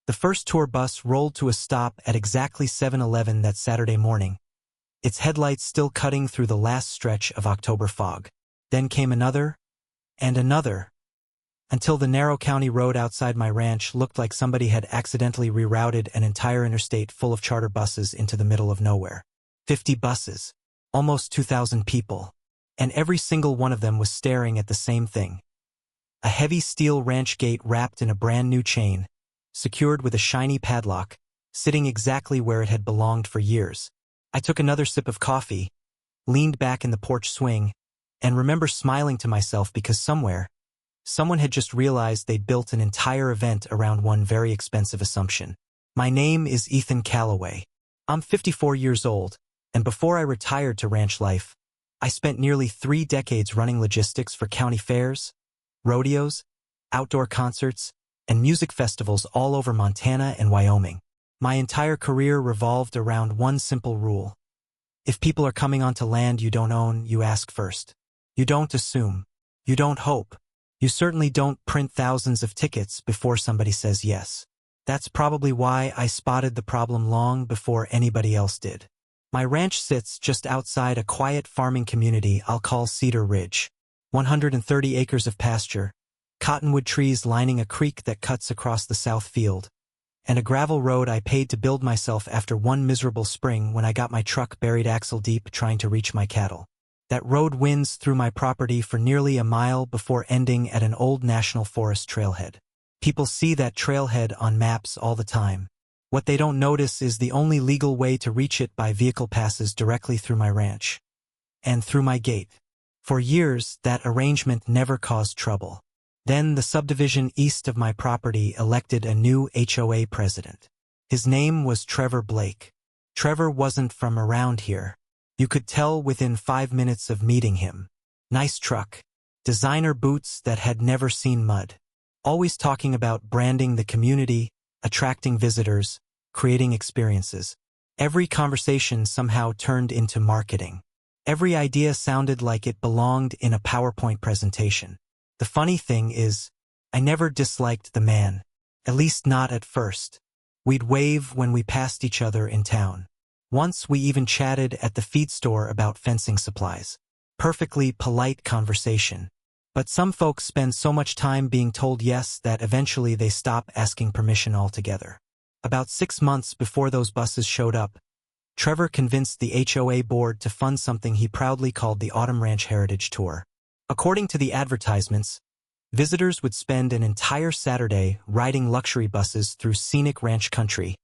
The first tour bus rolled to a stop at exactly 7:11 that Saturday morning, its headlights still cutting through the last stretch of October fog. Then came another, and another, until the narrow county road outside my ranch looked like somebody had accidentally rerouted an entire interstate full of charter buses into the middle of nowhere. 50 buses, almost 2,000 people, and every single one of them was staring at the same thing. A heavy steel ranch gate wrapped in a brand new chain, secured with a shiny padlock, sitting exactly where it had belonged for years. I took another sip of coffee, leaned back in the porch swing, and remember smiling to myself because someone had just realized they'd built an entire event around one very expensive assumption. My name is Ethan Calloway. I'm 54 years old, and before I retired to ranch life, I spent nearly 3 decades running logistics for county fairs, rodeos, outdoor concerts, and music festivals all over Montana and Wyoming. My entire career revolved around one simple rule. If people are coming onto land you don't own, you ask first. You don't assume. You don't hope. You certainly don't print thousands of tickets before somebody says yes. That's probably why I spotted the problem long before anybody else did. My ranch sits just outside a quiet farming community I'll call Cedar Ridge. 130 acres of pasture, cottonwood trees lining a creek that cuts across the south field, and a gravel road I paid to build myself after one miserable spring when I got my truck buried axle deep trying to reach my cattle. That road winds through my property for nearly a mile before ending at an old national forest trailhead. People see that trailhead on maps all the time. What they don't notice is the only legal way to reach it by vehicle passes directly through my ranch. And through my gate. For years, that arrangement never caused trouble. Then the subdivision east of my property elected a new HOA president. His name was Trevor Blake. Trevor wasn't from around here. You could tell within 5 minutes of meeting him. Nice truck. Designer boots that had never seen mud. Always talking about branding the community, attracting visitors, creating experiences. Every conversation somehow turned into marketing. Every idea sounded like it belonged in a PowerPoint presentation. The funny thing is, I never disliked the man. At least not at first. We'd wave when we passed each other in town. Once we even chatted at the feed store about fencing supplies. Perfectly polite conversation. But some folks spend so much time being told yes that eventually they stop asking permission altogether. About 6 months before those buses showed up, Trevor convinced the HOA board to fund something he proudly called the Autumn Ranch Heritage Tour. According to the advertisements, visitors would spend an entire Saturday riding luxury buses through scenic ranch country,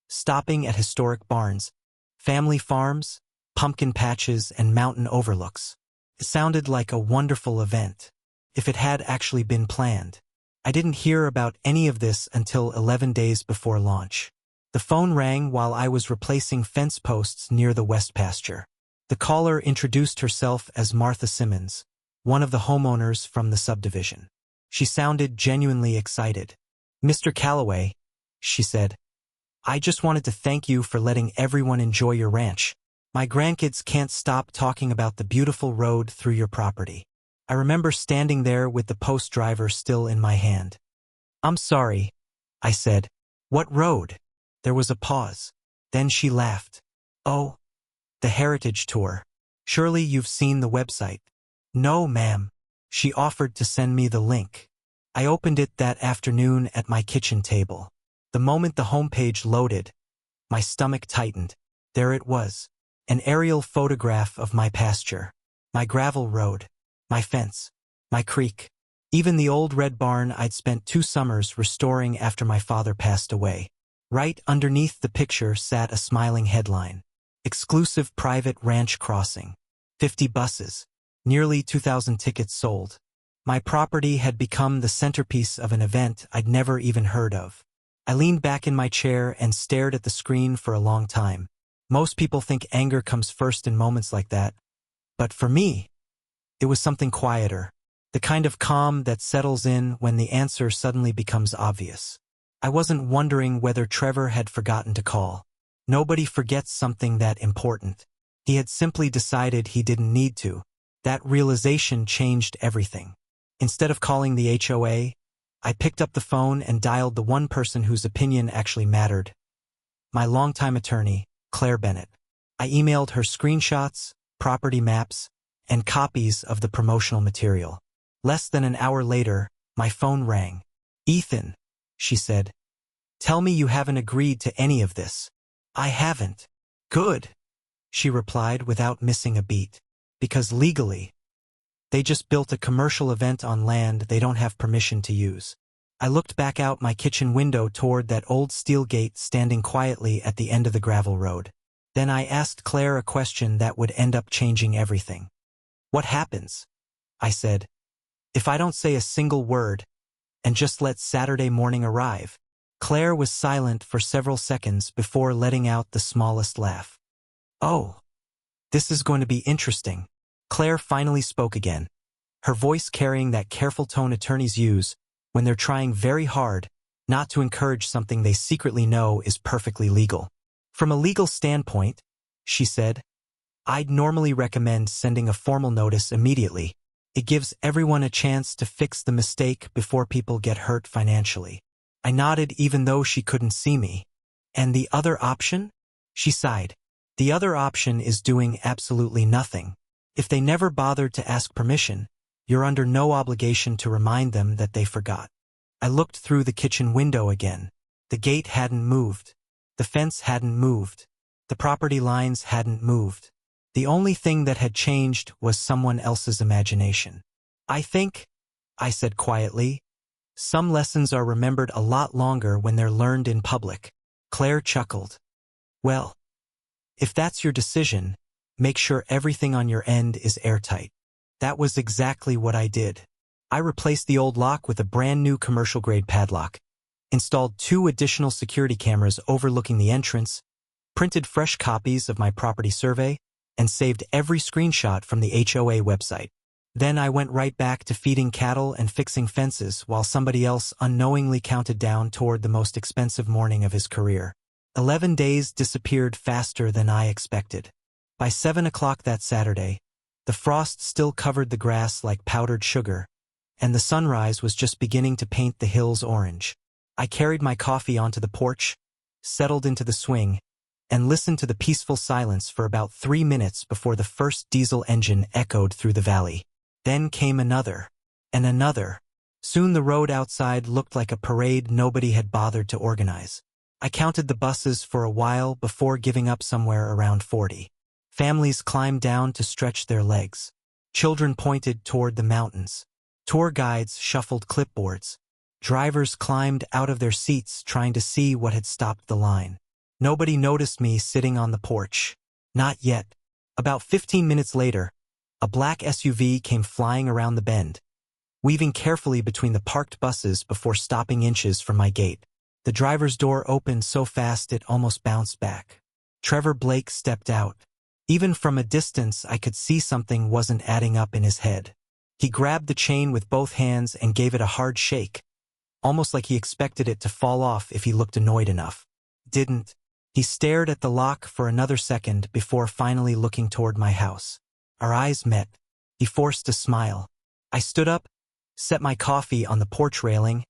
stopping at historic barns, family farms, pumpkin patches, and mountain overlooks. It sounded like a wonderful event, if it had actually been planned. I didn't hear about any of this until 11 days before launch. The phone rang while I was replacing fence posts near the west pasture. The caller introduced herself as Martha Simmons, one of the homeowners from the subdivision. She sounded genuinely excited. "Mr. Calloway," she said, "I just wanted to thank you for letting everyone enjoy your ranch. My grandkids can't stop talking about the beautiful road through your property." I remember standing there with the post driver still in my hand. "I'm sorry," I said. "What road?" There was a pause. Then she laughed. "Oh, the Heritage Tour. Surely you've seen the website." "No, ma'am." She offered to send me the link. I opened it that afternoon at my kitchen table. The moment the homepage loaded, my stomach tightened. There it was, an aerial photograph of my pasture, my gravel road, my fence, my creek, even the old red barn I'd spent 2 summers restoring after my father passed away. Right underneath the picture sat a smiling headline. Exclusive private ranch crossing. 50 buses. Nearly 2,000 tickets sold. My property had become the centerpiece of an event I'd never even heard of. I leaned back in my chair and stared at the screen for a long time. Most people think anger comes first in moments like that. But for me, it was something quieter. The kind of calm that settles in when the answer suddenly becomes obvious. I wasn't wondering whether Trevor had forgotten to call. Nobody forgets something that important. He had simply decided he didn't need to. That realization changed everything. Instead of calling the HOA, I picked up the phone and dialed the one person whose opinion actually mattered. My longtime attorney, Claire Bennett. I emailed her screenshots, property maps, and copies of the promotional material. Less than an hour later, my phone rang. "Ethan," she said, "tell me you haven't agreed to any of this." "I haven't." "Good," she replied without missing a beat. "Because legally, they just built a commercial event on land they don't have permission to use." I looked back out my kitchen window toward that old steel gate standing quietly at the end of the gravel road. Then I asked Claire a question that would end up changing everything. "What happens," I said, "if I don't say a single word and just let Saturday morning arrive?" Claire was silent for several seconds before letting out the smallest laugh. "Oh, this is going to be interesting." Claire finally spoke again, her voice carrying that careful tone attorneys use when they're trying very hard not to encourage something they secretly know is perfectly legal. "From a legal standpoint," she said, "I'd normally recommend sending a formal notice immediately. It gives everyone a chance to fix the mistake before people get hurt financially." I nodded even though she couldn't see me. "And the other option?" She sighed. "The other option is doing absolutely nothing. If they never bothered to ask permission, you're under no obligation to remind them that they forgot." I looked through the kitchen window again. The gate hadn't moved. The fence hadn't moved. The property lines hadn't moved. The only thing that had changed was someone else's imagination. "I think," I said quietly, "some lessons are remembered a lot longer when they're learned in public." Claire chuckled. "Well, if that's your decision, make sure everything on your end is airtight." That was exactly what I did. I replaced the old lock with a brand new commercial-grade padlock, installed 2 additional security cameras overlooking the entrance, printed fresh copies of my property survey, and saved every screenshot from the HOA website. Then I went right back to feeding cattle and fixing fences while somebody else unknowingly counted down toward the most expensive morning of his career. 11 days disappeared faster than I expected. By 7 o'clock that Saturday, the frost still covered the grass like powdered sugar, and the sunrise was just beginning to paint the hills orange. I carried my coffee onto the porch, settled into the swing, and listened to the peaceful silence for about 3 minutes before the first diesel engine echoed through the valley. Then came another, and another. Soon the road outside looked like a parade nobody had bothered to organize. I counted the buses for a while before giving up somewhere around 40. Families climbed down to stretch their legs. Children pointed toward the mountains. Tour guides shuffled clipboards. Drivers climbed out of their seats trying to see what had stopped the line. Nobody noticed me sitting on the porch. Not yet. About 15 minutes later, a black SUV came flying around the bend, weaving carefully between the parked buses before stopping inches from my gate. The driver's door opened so fast it almost bounced back. Trevor Blake stepped out. Even from a distance, I could see something wasn't adding up in his head. He grabbed the chain with both hands and gave it a hard shake, almost like he expected it to fall off if he looked annoyed enough. Didn't. He stared at the lock for another second before finally looking toward my house. Our eyes met. He forced a smile. I stood up, set my coffee on the porch railing,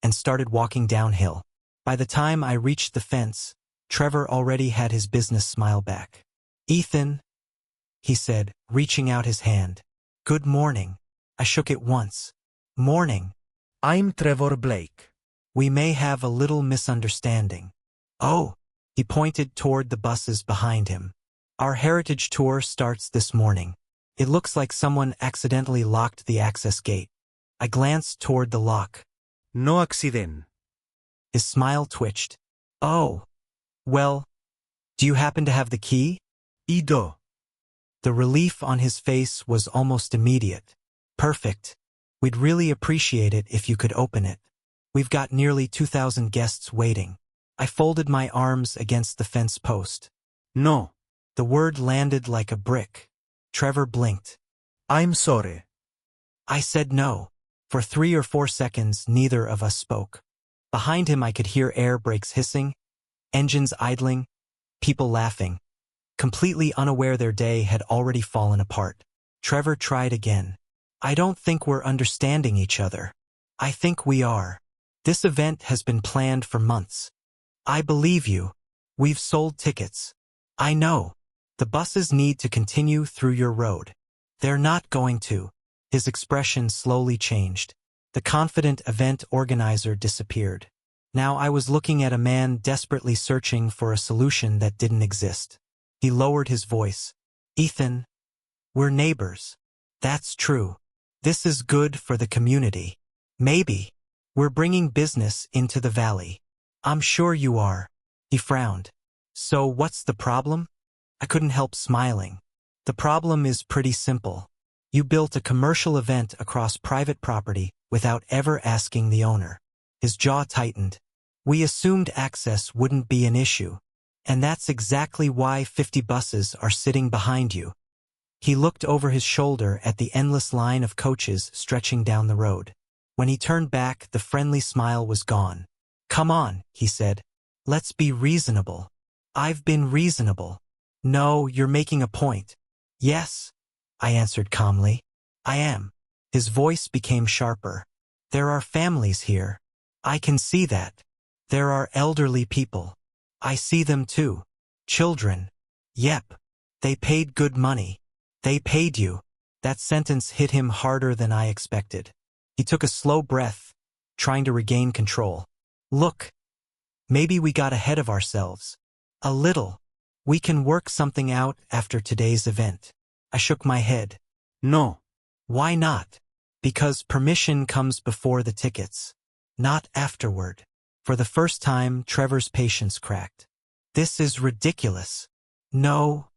and started walking downhill. By the time I reached the fence, Trevor already had his business smile back. "Ethan," he said, reaching out his hand. "Good morning." I shook it once. "Morning. I'm Trevor Blake. We may have a little misunderstanding." "Oh," he pointed toward the buses behind him. "Our heritage tour starts this morning. It looks like someone accidentally locked the access gate." I glanced toward the lock. No accident. His smile twitched. "Oh. Well, do you happen to have the key?" I do. The relief on his face was almost immediate. "Perfect. We'd really appreciate it if you could open it. We've got nearly 2,000 guests waiting." I folded my arms against the fence post. No. The word landed like a brick. Trevor blinked. I'm sorry. I said no. For 3 or 4 seconds, neither of us spoke. Behind him I could hear air brakes hissing, engines idling, people laughing, completely unaware their day had already fallen apart. Trevor tried again. "I don't think we're understanding each other." I think we are. This event has been planned for months. I believe you. We've sold tickets. I know. The buses need to continue through your road. They're not going to. His expression slowly changed. The confident event organizer disappeared. Now I was looking at a man desperately searching for a solution that didn't exist. He lowered his voice. Ethan, we're neighbors. That's true. This is good for the community. Maybe. We're bringing business into the valley. I'm sure you are. He frowned. So what's the problem? I couldn't help smiling. The problem is pretty simple. You built a commercial event across private property without ever asking the owner. His jaw tightened. We assumed access wouldn't be an issue. And that's exactly why 50 buses are sitting behind you. He looked over his shoulder at the endless line of coaches stretching down the road. When he turned back, the friendly smile was gone. Come on, he said. Let's be reasonable. I've been reasonable. No, you're making a point. Yes, I answered calmly. I am. His voice became sharper. There are families here. I can see that. There are elderly people. I see them too. Children. Yep. They paid good money. They paid you. That sentence hit him harder than I expected. He took a slow breath, trying to regain control. Look. Maybe we got ahead of ourselves. A little. We can work something out after today's event. I shook my head. No. Why not? Because permission comes before the tickets. Not afterward. For the first time, Trevor's patience cracked. This is ridiculous. No,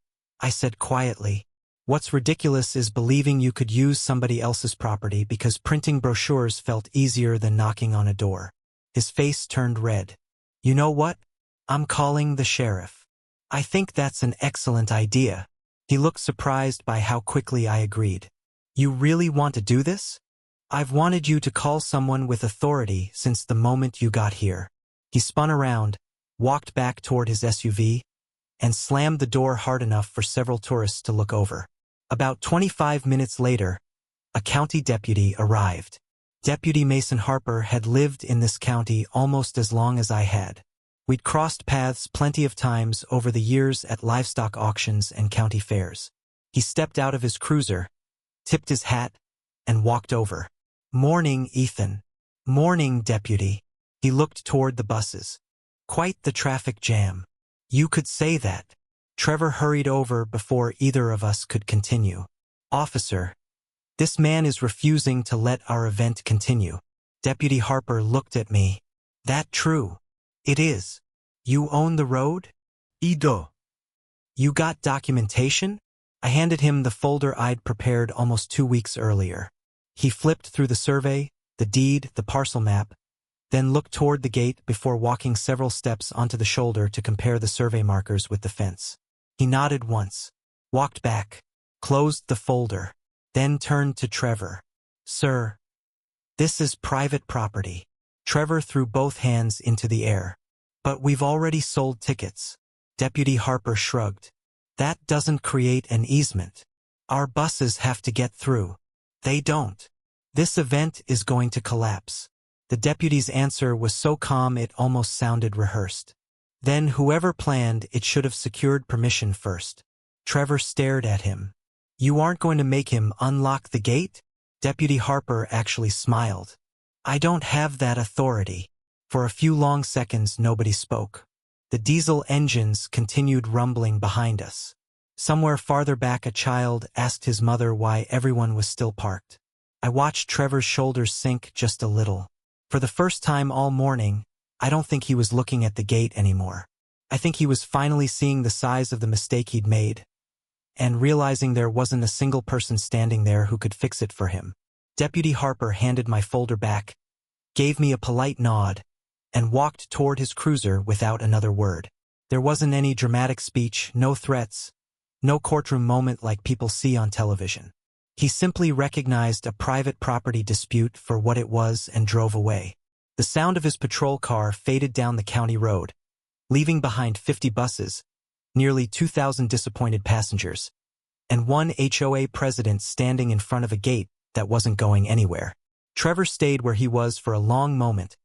I said quietly. What's ridiculous is believing you could use somebody else's property because printing brochures felt easier than knocking on a door. His face turned red. You know what? I'm calling the sheriff. I think that's an excellent idea. He looked surprised by how quickly I agreed. You really want to do this? I've wanted you to call someone with authority since the moment you got here. He spun around, walked back toward his SUV, and slammed the door hard enough for several tourists to look over. About 25 minutes later, a county deputy arrived. Deputy Mason Harper had lived in this county almost as long as I had. We'd crossed paths plenty of times over the years at livestock auctions and county fairs. He stepped out of his cruiser, tipped his hat, and walked over. Morning, Ethan. Morning, deputy. He looked toward the buses. Quite the traffic jam. You could say that. Trevor hurried over before either of us could continue. Officer, this man is refusing to let our event continue. Deputy Harper looked at me. That true? It is. You own the road? Ido. You got documentation? I handed him the folder I'd prepared almost 2 weeks earlier. He flipped through the survey, the deed, the parcel map, then looked toward the gate before walking several steps onto the shoulder to compare the survey markers with the fence. He nodded once, walked back, closed the folder, then turned to Trevor. Sir, this is private property. Trevor threw both hands into the air. But we've already sold tickets. Deputy Harper shrugged. That doesn't create an easement. Our buses have to get through. They don't. This event is going to collapse. The deputy's answer was so calm it almost sounded rehearsed. Then whoever planned it should have secured permission first. Trevor stared at him. You aren't going to make him unlock the gate? Deputy Harper actually smiled. I don't have that authority. For a few long seconds nobody spoke. The diesel engines continued rumbling behind us. Somewhere farther back a child asked his mother why everyone was still parked. I watched Trevor's shoulders sink just a little. For the first time all morning, I don't think he was looking at the gate anymore. I think he was finally seeing the size of the mistake he'd made, and realizing there wasn't a single person standing there who could fix it for him. Deputy Harper handed my folder back, gave me a polite nod, and walked toward his cruiser without another word. There wasn't any dramatic speech, no threats, no courtroom moment like people see on television. He simply recognized a private property dispute for what it was and drove away. The sound of his patrol car faded down the county road, leaving behind 50 buses, nearly 2,000 disappointed passengers, and one HOA president standing in front of a gate that wasn't going anywhere. Trevor stayed where he was for a long moment,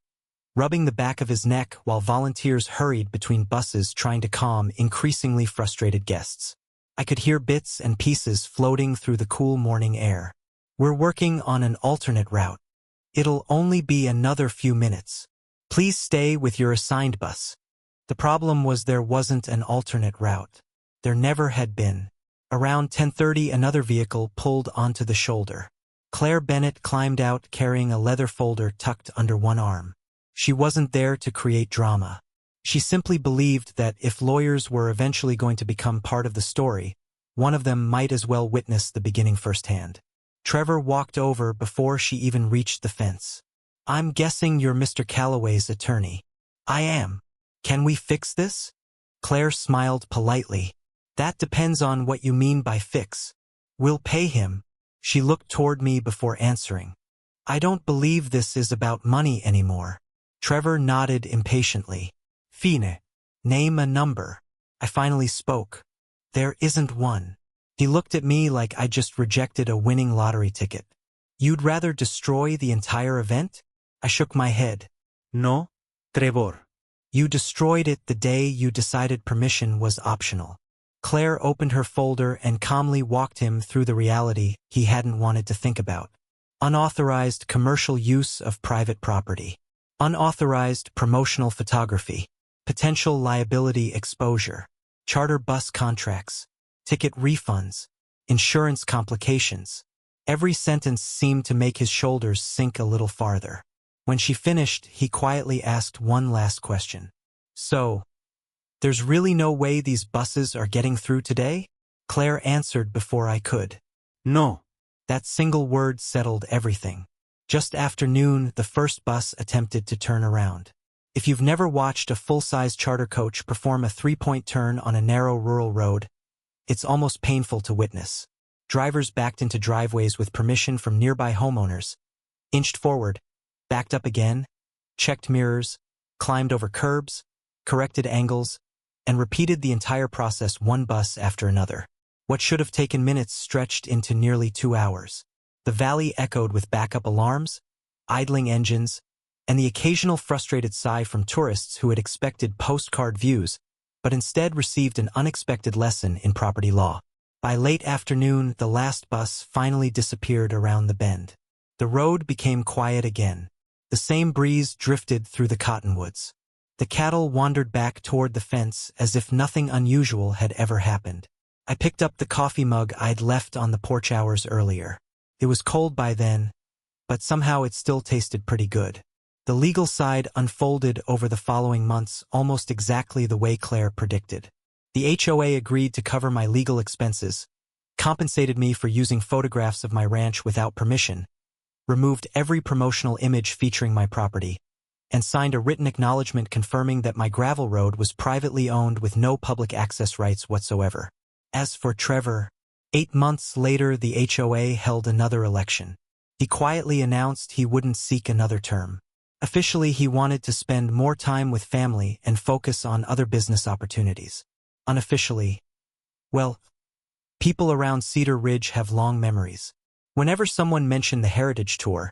rubbing the back of his neck while volunteers hurried between buses trying to calm increasingly frustrated guests. I could hear bits and pieces floating through the cool morning air. We're working on an alternate route. It'll only be another few minutes. Please stay with your assigned bus. The problem was there wasn't an alternate route. There never had been. Around 10:30, another vehicle pulled onto the shoulder. Claire Bennett climbed out carrying a leather folder tucked under one arm. She wasn't there to create drama. She simply believed that if lawyers were eventually going to become part of the story, one of them might as well witness the beginning firsthand. Trevor walked over before she even reached the fence. "I'm guessing you're Mr. Calloway's attorney." "I am. Can we fix this?" Claire smiled politely. "That depends on what you mean by fix." "We'll pay him." She looked toward me before answering. "I don't believe this is about money anymore." Trevor nodded impatiently. "Fine. Name a number." I finally spoke. "There isn't one." He looked at me like I just rejected a winning lottery ticket. "You'd rather destroy the entire event?" I shook my head. No, Trevor. "You destroyed it the day you decided permission was optional." Claire opened her folder and calmly walked him through the reality he hadn't wanted to think about. Unauthorized commercial use of private property. Unauthorized promotional photography. Potential liability exposure. Charter bus contracts. Ticket refunds. Insurance complications. Every sentence seemed to make his shoulders sink a little farther. When she finished, he quietly asked one last question. "So, there's really no way these buses are getting through today?" Claire answered before I could. No. That single word settled everything. Just after noon, the first bus attempted to turn around. If you've never watched a full-size charter coach perform a three-point turn on a narrow rural road, it's almost painful to witness. Drivers backed into driveways with permission from nearby homeowners, inched forward, backed up again, checked mirrors, climbed over curbs, corrected angles, and repeated the entire process one bus after another. What should have taken minutes stretched into nearly 2 hours. The valley echoed with backup alarms, idling engines, and the occasional frustrated sigh from tourists who had expected postcard views, but instead received an unexpected lesson in property law. By late afternoon, the last bus finally disappeared around the bend. The road became quiet again. The same breeze drifted through the cottonwoods. The cattle wandered back toward the fence as if nothing unusual had ever happened. I picked up the coffee mug I'd left on the porch hours earlier. It was cold by then, but somehow it still tasted pretty good. The legal side unfolded over the following months almost exactly the way Claire predicted. The HOA agreed to cover my legal expenses, compensated me for using photographs of my ranch without permission, removed every promotional image featuring my property, and signed a written acknowledgement confirming that my gravel road was privately owned with no public access rights whatsoever. As for Trevor, 8 months later the HOA held another election. He quietly announced he wouldn't seek another term. Officially, he wanted to spend more time with family and focus on other business opportunities. Unofficially, well, people around Cedar Ridge have long memories. Whenever someone mentioned the Heritage Tour,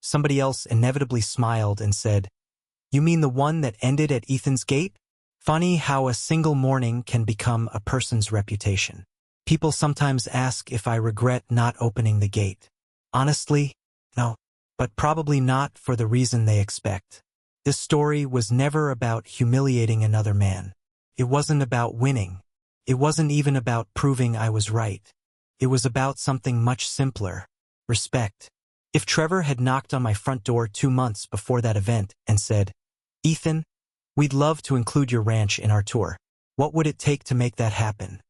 somebody else inevitably smiled and said, "You mean the one that ended at Ethan's Gate?" Funny how a single morning can become a person's reputation. People sometimes ask if I regret not opening the gate. Honestly, no, but probably not for the reason they expect. This story was never about humiliating another man. It wasn't about winning. It wasn't even about proving I was right. It was about something much simpler: respect. If Trevor had knocked on my front door 2 months before that event and said, "Ethan, we'd love to include your ranch in our tour. What would it take to make that happen?"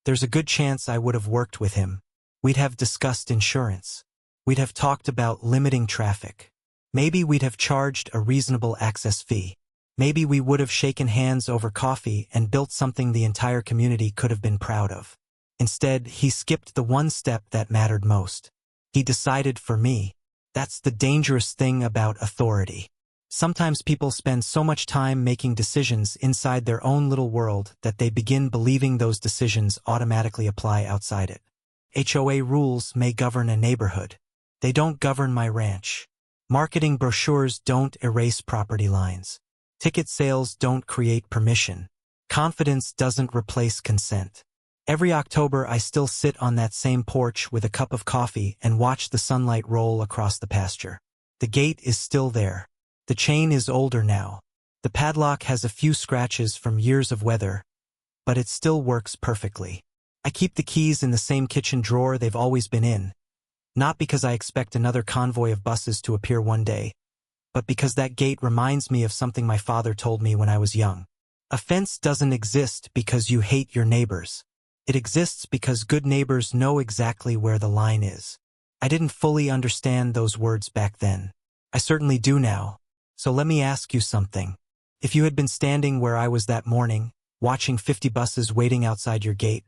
There's a good chance I would have worked with him. We'd have discussed insurance. We'd have talked about limiting traffic. Maybe we'd have charged a reasonable access fee. Maybe we would have shaken hands over coffee and built something the entire community could have been proud of. Instead, he skipped the one step that mattered most. He decided for me. That's the dangerous thing about authority. Sometimes people spend so much time making decisions inside their own little world that they begin believing those decisions automatically apply outside it. HOA rules may govern a neighborhood, They don't govern my ranch. Marketing brochures don't erase property lines. Ticket sales don't create permission. Confidence doesn't replace consent. Every October, I still sit on that same porch with a cup of coffee and watch the sunlight roll across the pasture. The gate is still there. The chain is older now. The padlock has a few scratches from years of weather, but it still works perfectly. I keep the keys in the same kitchen drawer they've always been in, not because I expect another convoy of buses to appear one day, but because that gate reminds me of something my father told me when I was young. A fence doesn't exist because you hate your neighbors. It exists because good neighbors know exactly where the line is. I didn't fully understand those words back then. I certainly do now. So let me ask you something. If you had been standing where I was that morning, watching 50 buses waiting outside your gate,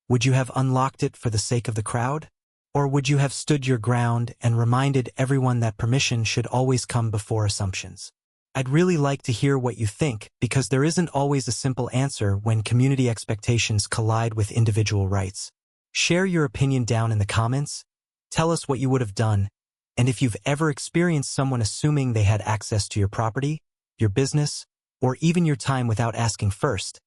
would you have unlocked it for the sake of the crowd? Or would you have stood your ground and reminded everyone that permission should always come before assumptions? I'd really like to hear what you think, because there isn't always a simple answer when community expectations collide with individual rights. Share your opinion down in the comments. Tell us what you would have done, and if you've ever experienced someone assuming they had access to your property, your business, or even your time without asking first.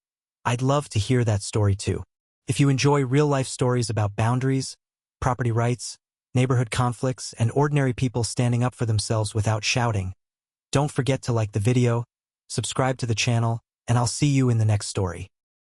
I'd love to hear that story too. If you enjoy real-life stories about boundaries, property rights, neighborhood conflicts, and ordinary people standing up for themselves without shouting, don't forget to like the video, subscribe to the channel, and I'll see you in the next story.